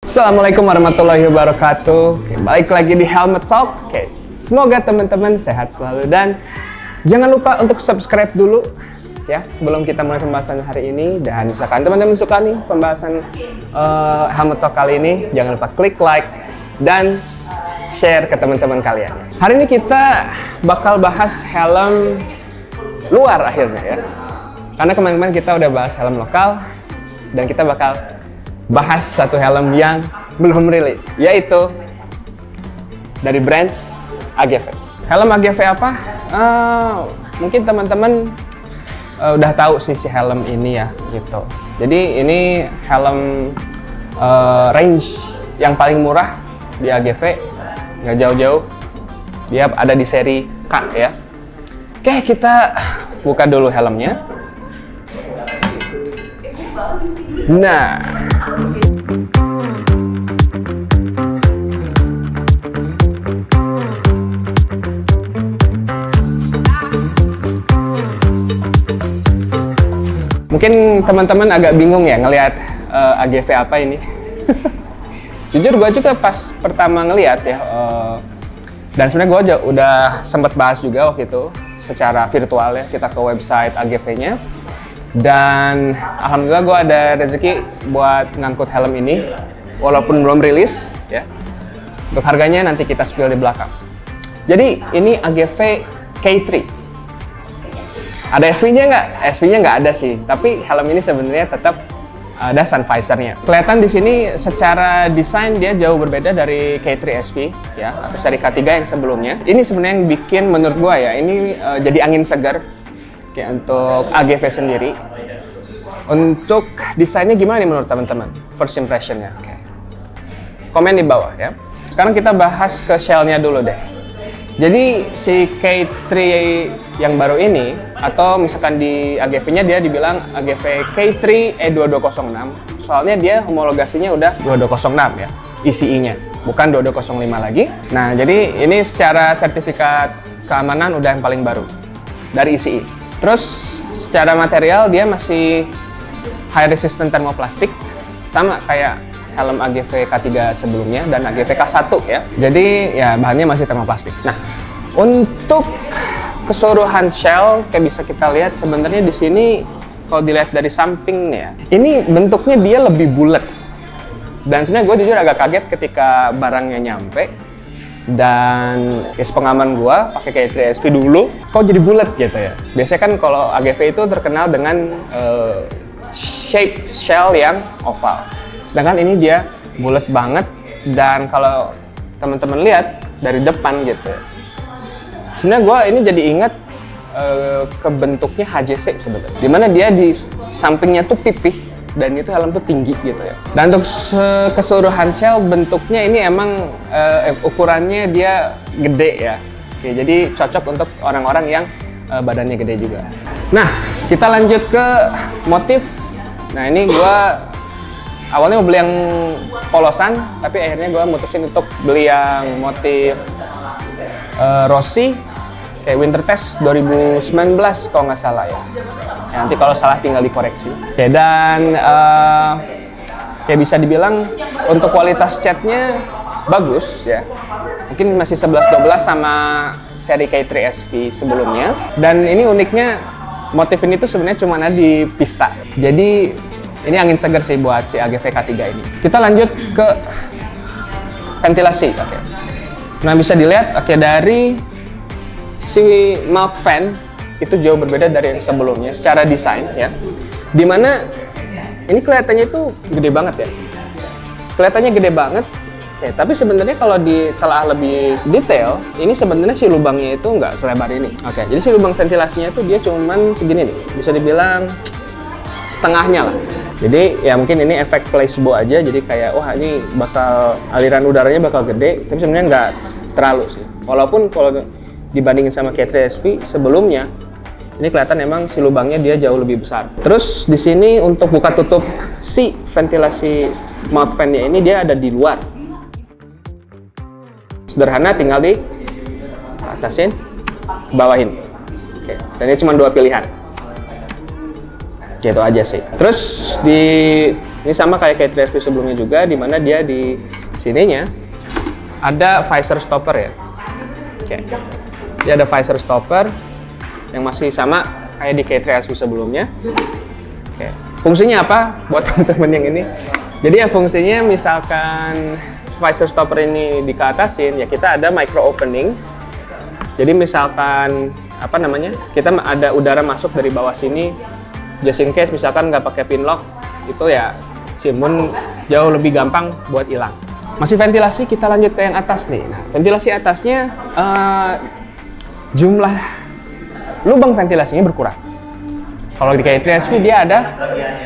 Assalamualaikum warahmatullahi wabarakatuh. Oke, balik lagi di Helmet Talk. Oke, semoga teman-teman sehat selalu dan jangan lupa untuk subscribe dulu ya sebelum kita mulai pembahasan hari ini. Dan misalkan teman-teman suka nih pembahasan Helmet Talk kali ini, jangan lupa klik like dan share ke teman-teman kalian. Hari ini kita bakal bahas helm luar akhirnya ya. Karena kemarin-kemarin kita udah bahas helm lokal dan kita bakal bahas satu helm yang belum rilis, yaitu dari brand AGV. Helm AGV apa? Mungkin teman-teman udah tahu sih si helm ini ya, gitu. Jadi ini helm range yang paling murah di AGV, nggak jauh-jauh. Dia ada di seri K ya. Oke, kita buka dulu helmnya. Nah, mungkin teman-teman agak bingung ya ngelihat AGV apa ini. Jujur gue juga pas pertama ngelihat ya, dan sebenarnya gue udah sempat bahas juga waktu itu secara virtual ya, kita ke website AGV-nya. Dan alhamdulillah gue ada rezeki buat ngangkut helm ini walaupun belum rilis ya. Untuk harganya nanti kita spill di belakang. Jadi ini AGV K3. Ada SP-nya nggak? SP-nya nggak ada sih, tapi helm ini sebenarnya tetap ada sun visor-nya. Kelihatan di sini secara desain dia jauh berbeda dari K3 SP ya, atau seri K3 yang sebelumnya. Ini sebenarnya yang bikin menurut gue ya, ini jadi angin segar untuk AGV sendiri. Untuk desainnya gimana nih menurut teman-teman? First impression-nya. Oke. Komen di bawah ya. Sekarang kita bahas ke shell-nya dulu deh. Jadi si K3 yang baru ini, atau misalkan di AGV-nya dia dibilang AGV K3 E2206. Soalnya dia homologasinya udah 2206 ya, ECE-nya. Bukan 2205 lagi. Nah, jadi ini secara sertifikat keamanan udah yang paling baru dari ECE. Terus secara material dia masih high resistant thermoplastic, sama kayak helm AGV K3 sebelumnya dan AGV K1 ya. Jadi ya bahannya masih thermoplastik. Nah, untuk keseluruhan shell kayak bisa kita lihat sebenarnya di sini kalau dilihat dari sampingnya, ini bentuknya dia lebih bulat. Dan sebenarnya gue jujur agak kaget ketika barangnya nyampe. Dan pengaman gua pakai K3 SP dulu kok jadi bulat gitu ya. Biasanya kan kalau AGV itu terkenal dengan shape shell yang oval, sedangkan ini dia bulat banget. Dan kalau teman-teman lihat dari depan gitu ya, sebenarnya gua ini jadi ingat ke bentuknya HJC sebenarnya, dimana dia di sampingnya tuh pipih dan itu helm tuh tinggi gitu ya. Dan untuk keseluruhan shell bentuknya ini emang ukurannya dia gede ya. Oke, jadi cocok untuk orang-orang yang badannya gede juga. Nah, kita lanjut ke motif. Nah, ini gua awalnya mau beli yang polosan, tapi akhirnya gua mutusin untuk beli yang motif Rossi kayak Winter Test 2019 kalau nggak salah ya. Nanti kalau salah tinggal dikoreksi. Oke, dan kayak bisa dibilang untuk kualitas catnya bagus ya. Mungkin masih 11-12 sama seri K3 SP sebelumnya. Dan ini uniknya motif ini tuh sebenarnya cuma ada di Pista. Jadi ini angin segar sih buat si AGV K3 ini. Kita lanjut ke ventilasi. Oke. Nah, bisa dilihat dari si mouth fan itu jauh berbeda dari yang sebelumnya secara desain ya, dimana ini kelihatannya itu gede banget ya, kelihatannya gede banget. Oke, tapi sebenarnya kalau ditelaah lebih detail, ini sebenarnya si lubangnya itu nggak selebar ini. Oke, jadi si lubang ventilasinya itu dia cuman segini nih, bisa dibilang setengahnya lah. Jadi ya mungkin ini efek placebo aja, jadi kayak wah ini bakal aliran udaranya bakal gede, tapi sebenarnya nggak terlalu sih. Walaupun kalau dibandingin sama K3 SP sebelumnya, ini kelihatan emang si lubangnya dia jauh lebih besar. Terus di sini untuk buka tutup si ventilasi mouth fan-nya ini dia ada di luar. Sederhana, tinggal di atasin, bawahin. Oke, dan ini cuma dua pilihan. Gitu aja sih. Terus di Ini sama kayak K3SV sebelumnya juga, di mana dia di sininya ada visor stopper ya. Oke. Dia ada visor stopper yang masih sama kayak di K3SV sebelumnya. Oke. Fungsinya apa buat teman-teman yang ini? Jadi ya fungsinya misalkan visor stopper ini dikeatasin, ya kita ada micro opening. Jadi misalkan apa namanya, kita ada udara masuk dari bawah sini, just in case misalkan nggak pakai pin lock, itu ya si embun jauh lebih gampang buat hilang. Masih ventilasi, kita lanjut ke yang atas nih. Nah, ventilasi atasnya jumlah lubang ventilasinya berkurang. Kalau di K3SV dia ada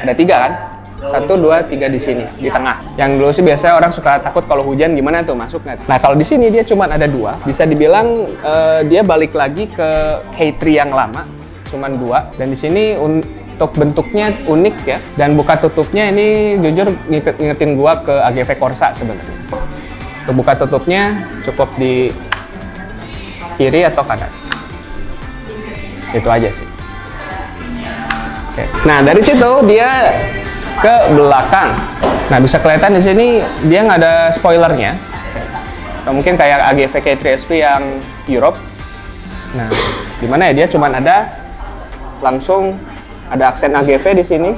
3 kan? 1, 2, 3 di sini, di tengah. Yang dulu sih biasanya orang suka takut kalau hujan gimana tuh masuk nggak? Nah kalau di sini dia cuma ada 2. Bisa dibilang dia balik lagi ke K3 yang lama, cuma 2. Dan di sini untuk bentuknya unik ya, dan buka tutupnya ini jujur ngingetin gua ke AGV Corsa sebenarnya. Untuk buka tutupnya cukup di kiri atau kanan. Itu aja sih. Oke. Nah dari situ dia ke belakang. Nah bisa kelihatan di sini dia nggak ada spoilernya. Atau mungkin kayak AGV K3SV yang Europe. Nah dimana ya dia cuman ada langsung ada aksen AGV di sini,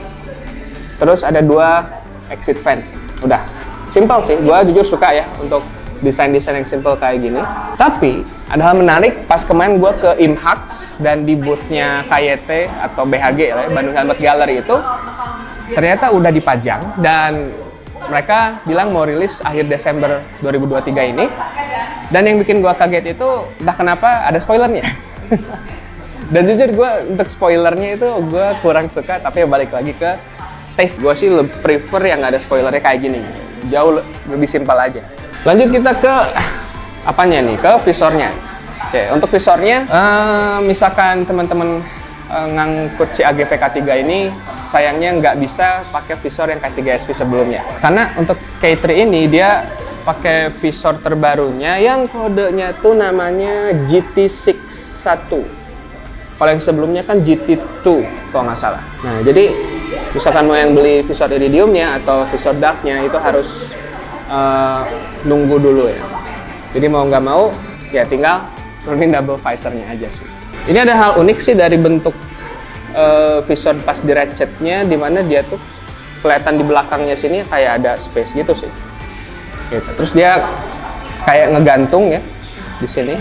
terus ada 2 exit fan. Udah, simple sih. Gua jujur suka ya untuk desain-desain yang simple kayak gini. Tapi ada hal menarik pas kemarin gua ke IMHAX dan di boothnya KYT atau BHG ya, Bandung Helmet Gallery itu ternyata udah dipajang dan mereka bilang mau rilis akhir Desember 2023 ini. Dan yang bikin gua kaget itu entah kenapa ada spoilernya. Dan jujur gue untuk spoilernya itu gue kurang suka, tapi balik lagi ke taste. Gue sih prefer yang nggak ada spoilernya kayak gini, jauh lebih simpel aja. Lanjut kita ke apanya nih, ke visornya. Oke, untuk visornya misalkan teman-teman ngangkut si AGV K3 ini sayangnya nggak bisa pakai visor yang K3SV sebelumnya, karena untuk K3 ini dia pakai visor terbarunya yang kodenya tuh namanya GT61. Kalau yang sebelumnya kan GT2 kalau nggak salah. Nah jadi misalkan mau yang beli visor iridiumnya atau visor darknya itu harus nunggu dulu ya. Jadi mau nggak mau ya tinggal turunin double visornya aja sih. Ini ada hal unik sih dari bentuk visor pas di ratchetnya, dimana dia tuh kelihatan di belakangnya sini kayak ada space gitu sih. Gitu. Terus dia kayak ngegantung ya di sini.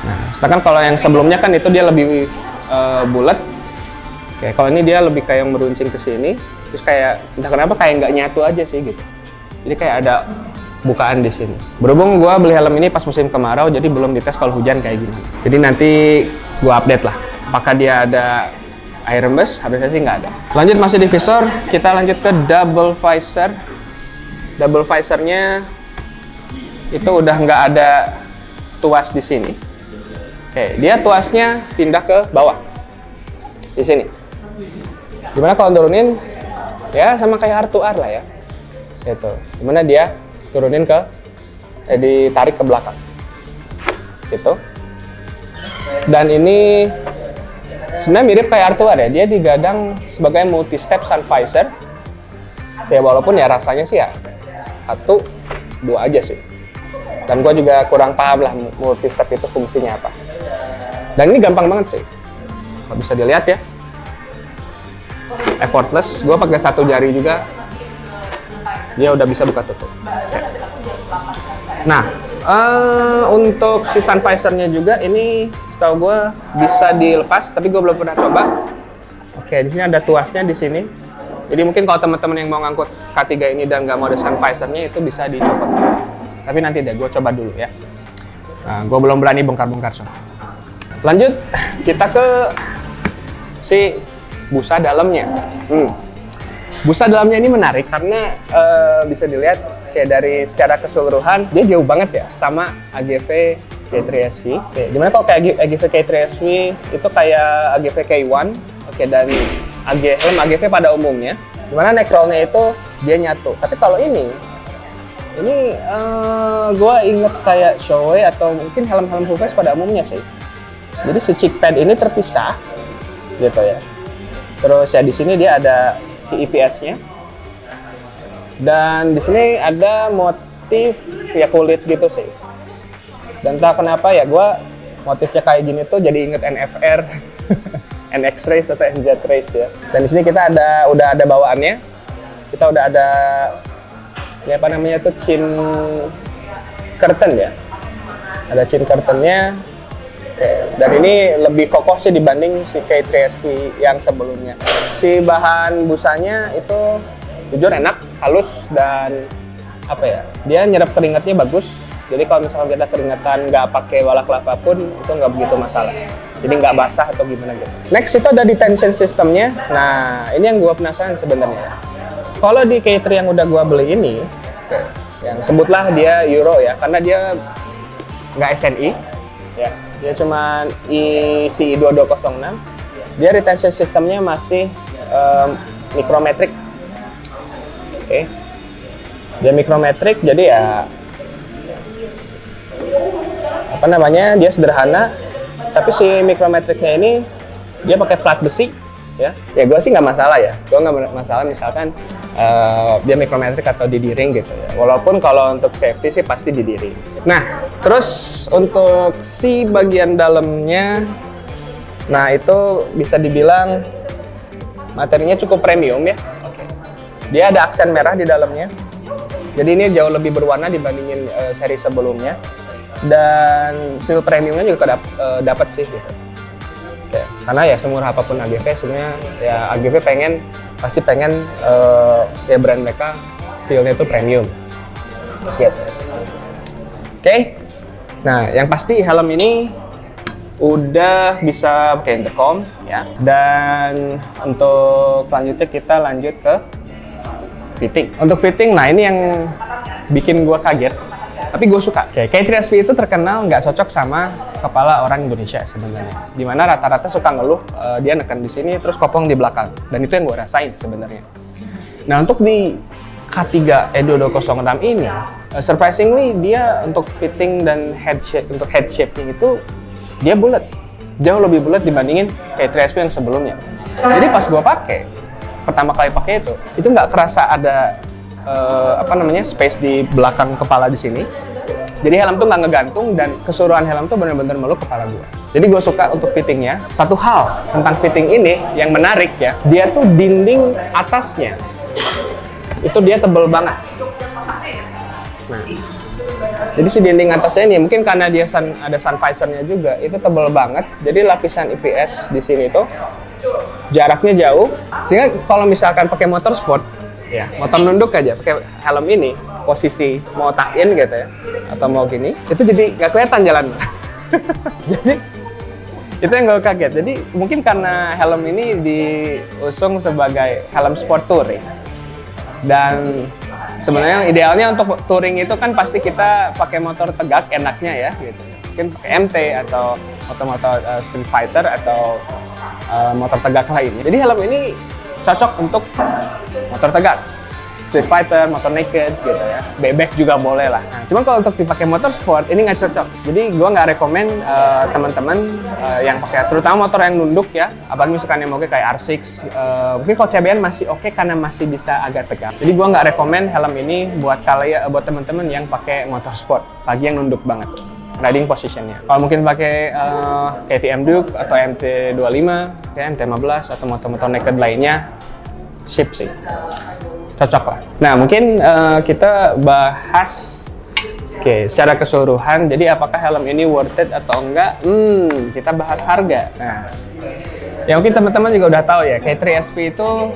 Nah, sedangkan kalau yang sebelumnya kan itu dia lebih bulat. Oke, kalau ini dia lebih kayak meruncing ke sini, terus kayak entah kenapa kayak nggak nyatu aja sih gitu. Jadi kayak ada bukaan di sini. Berhubung gua beli helm ini pas musim kemarau, jadi belum dites kalau hujan kayak gimana. Jadi nanti gua update lah. Apakah dia ada air rembes? Harusnya sih nggak ada. Lanjut masih di visor, kita lanjut ke double visor. Double visornya itu udah nggak ada tuas di sini. Oke, dia tuasnya pindah ke bawah di sini. Dimana kalau turunin ya sama kayak R2R lah ya. Gitu. Dimana dia turunin ke ditarik ke belakang. Gitu. Dan ini sebenarnya mirip kayak R2R ya. Dia digadang sebagai multi step sun visor. Ya walaupun ya rasanya sih ya 1, 2 aja sih. Dan gue juga kurang paham lah multi step itu fungsinya apa. Dan ini gampang banget sih, kalau bisa dilihat ya, effortless. Gue pakai 1 jari juga, dia udah bisa buka tutup. Nah, untuk si sun visornya juga ini, setahu gue bisa dilepas, tapi gue belum pernah coba. Oke, di sini ada tuasnya di sini. Jadi mungkin kalau teman-teman yang mau ngangkut K3 ini dan nggak mau ada sun visornya itu bisa dicopot. Tapi nanti deh, gue coba dulu ya. Nah, gue belum berani bongkar-bongkar soalnya. Lanjut, kita ke si busa dalamnya. Busa dalamnya ini menarik karena bisa dilihat kayak dari secara keseluruhan dia jauh banget ya sama AGV K3SV. Oke, dimana kalau kayak AGV K3SV itu kayak AGV K1, oke, dan helm AGV pada umumnya, dimana neck roll-nya itu dia nyatu. Tapi kalau ini gue inget kayak Shoei atau mungkin helm-helm full face pada umumnya sih. Jadi si cheek pad ini terpisah, gitu ya. Terus ya di sini dia ada si EPS-nya. Dan di sini ada motif ya kulit gitu sih. Dan entah kenapa ya gue motifnya kayak gini tuh jadi inget NFR, NX Race atau NZ Race ya. Dan di sini kita udah ada bawaannya. Kita udah ada ya apa namanya tuh chin curtain ya. Ada chin curtainnya. Oke. Dan ini lebih kokoh sih dibanding si K3SP yang sebelumnya. Si bahan busanya itu jujur enak, halus, dan apa ya, dia nyerap keringatnya bagus. Jadi kalau misalkan kita keringetan nggak pakai balaclava pun itu nggak begitu masalah. Jadi nggak basah atau gimana gitu. Next itu ada detention systemnya. Nah ini yang gue penasaran sebenarnya. Kalau di K3 yang udah gue beli ini, yang sebutlah dia Euro ya, karena dia nggak SNI, ya, dia cuma ICI 2206. Dia retention systemnya masih micrometric. Oke. Dia micrometric, jadi ya apa namanya, dia sederhana, tapi si micrometricnya ini dia pakai plat besi ya. Ya gue sih nggak masalah ya, gue nggak masalah misalkan dia micrometric atau didiring gitu ya, walaupun kalau untuk safety sih pasti didiring. Nah terus untuk si bagian dalamnya, nah itu bisa dibilang materinya cukup premium ya. Dia ada aksen merah di dalamnya, jadi ini jauh lebih berwarna dibandingin seri sebelumnya. Dan feel premiumnya juga dapat sih gitu. Oke. Karena ya semurah apapun AGV sebenarnya ya AGV pasti pengen ya brand mereka feelnya itu premium gitu. Oke. Nah yang pasti helm ini udah bisa pakai intercom ya. Dan untuk selanjutnya kita lanjut ke fitting. Untuk fitting, nah ini yang bikin gua kaget. Tapi gue suka. K3SP itu terkenal nggak cocok sama kepala orang Indonesia sebenarnya. Dimana rata-rata suka ngeluh dia neken di sini terus kopong di belakang. Dan itu yang gue rasain sebenarnya. Nah untuk di K3 E2206 ini, surprisingly dia untuk fitting dan head shaping itu dia bulat. Jauh lebih bulat dibandingin K3SP yang sebelumnya. Jadi pas gue pertama kali pakai itu nggak kerasa ada apa namanya space di belakang kepala di sini. Jadi helm tuh nggak ngegantung dan keseluruhan helm tuh benar-benar meluk kepala gua. Jadi gue suka untuk fittingnya. Satu hal tentang fitting ini yang menarik ya, dia tuh dinding atasnya itu dia tebel banget. Nah, jadi si dinding atasnya ini mungkin karena dia ada sun visornya juga, itu tebel banget. Jadi lapisan IPS di sini tuh jaraknya jauh, sehingga kalau misalkan pakai motor sport ya, motor nunduk aja pakai helm ini, posisi mau tuck-in gitu ya atau mau gini, itu jadi nggak kelihatan jalan. Jadi itu yang gue kaget. Jadi mungkin karena helm ini diusung sebagai helm sport touring, dan sebenarnya idealnya untuk touring itu kan pasti kita pakai motor tegak enaknya ya gitu. Mungkin pakai MT atau motor-motor Street Fighter atau motor tegak lainnya. Jadi helm ini cocok untuk motor tegak, Street Fighter, motor naked gitu ya, bebek juga boleh lah. Nah, cuman kalau untuk dipakai motor sport ini nggak cocok. Jadi gua nggak rekomen teman-teman yang pakai, terutama motor yang nunduk ya, apalagi misalkan yang mau kayak R6, mungkin kalau CBN masih oke karena masih bisa agak tegak. Jadi gua nggak rekomen helm ini buat buat teman-teman yang pakai motor sport, apalagi yang nunduk banget riding positionnya. Kalau mungkin pakai KTM Duke atau MT25, ya, MT15 atau motor-motor naked lainnya, sip sih, cocok lah. Nah mungkin kita bahas secara keseluruhan. Jadi apakah helm ini worth it atau enggak? Kita bahas harga. Nah, ya mungkin teman-teman juga udah tahu ya, K3SP itu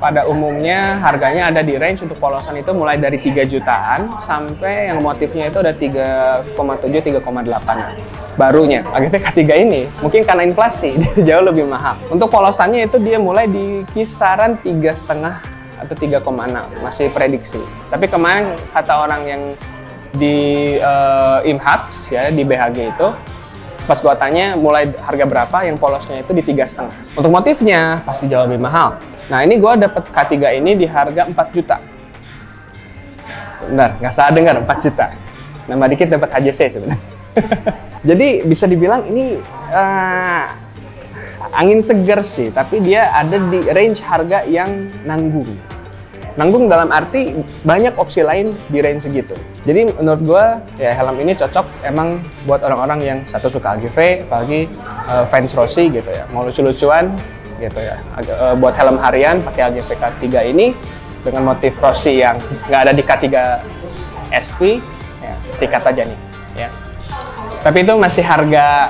pada umumnya harganya ada di range untuk polosan itu mulai dari 3 jutaan sampai yang motifnya itu ada 3,7, 3,8 barunya. AGV K3 ini mungkin karena inflasi jauh lebih mahal. Untuk polosannya itu dia mulai di kisaran 3,5 atau 3,6, masih prediksi. Tapi kemarin kata orang yang di IMHAX ya, di BHG itu, pas gua tanya mulai harga berapa, yang polosnya itu di 3,5. Untuk motifnya pasti jauh lebih mahal. Nah ini gue dapet K3 ini di harga 4 juta. Benar, nggak salah dengar, 4 juta. Nambah dikit dapat HJC sebenarnya. Jadi bisa dibilang ini angin segar sih, tapi dia ada di range harga yang nanggung. Nanggung dalam arti banyak opsi lain di range segitu. Jadi menurut gue ya helm ini cocok emang buat orang-orang yang satu suka AGV, apalagi fans Rossi gitu ya, mau lucu-lucuan gitu ya. Buat helm harian pakai AGV K3 ini dengan motif Rossi yang nggak ada di K3 SV, ya, sikat aja nih ya. Tapi itu masih harga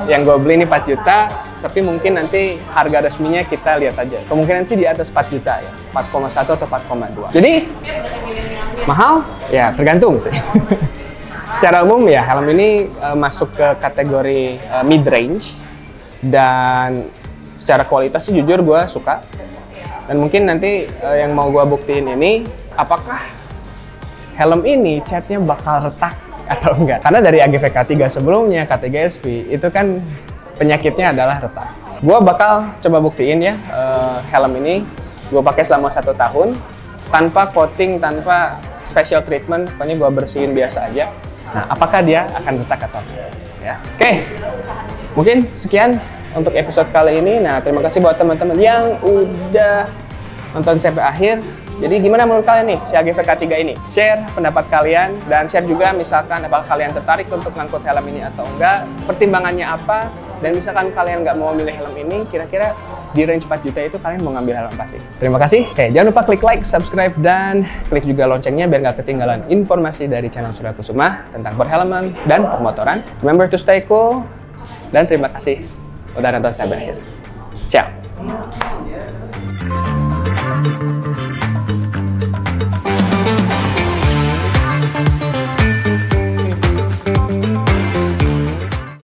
yang gue beli ini 4 juta, tapi mungkin nanti harga resminya kita lihat aja. Kemungkinan sih di atas 4 juta ya, 4,1 atau 4,2. Jadi mahal? Ya tergantung sih. Secara umum ya helm ini masuk ke kategori mid-range, dan secara kualitas sih jujur gue suka. Dan mungkin nanti yang mau gue buktiin ini, apakah helm ini catnya bakal retak atau enggak. Karena dari AGV K3 sebelumnya, K3 SV, itu kan penyakitnya adalah retak. Gue bakal coba buktiin ya, helm ini gue pakai selama 1 tahun, tanpa coating, tanpa special treatment, pokoknya gue bersihin biasa aja. Nah, apakah dia akan retak atau enggak? Ya. Oke, mungkin sekian untuk episode kali ini. Nah, terima kasih buat teman-teman yang udah nonton sampai akhir. Jadi gimana menurut kalian nih si AGV K3 ini? Share pendapat kalian, dan share juga misalkan apakah kalian tertarik untuk ngangkut helm ini atau enggak, pertimbangannya apa, dan misalkan kalian nggak mau milih helm ini, kira-kira di range 4 juta itu kalian mau ngambil helm apa sih? Terima kasih. Oke, jangan lupa klik like, subscribe, dan klik juga loncengnya biar nggak ketinggalan informasi dari channel Surya Kusuma tentang perhelman dan permotoran. Remember to stay cool, dan terima kasih udah nonton sampai akhir. Ciao!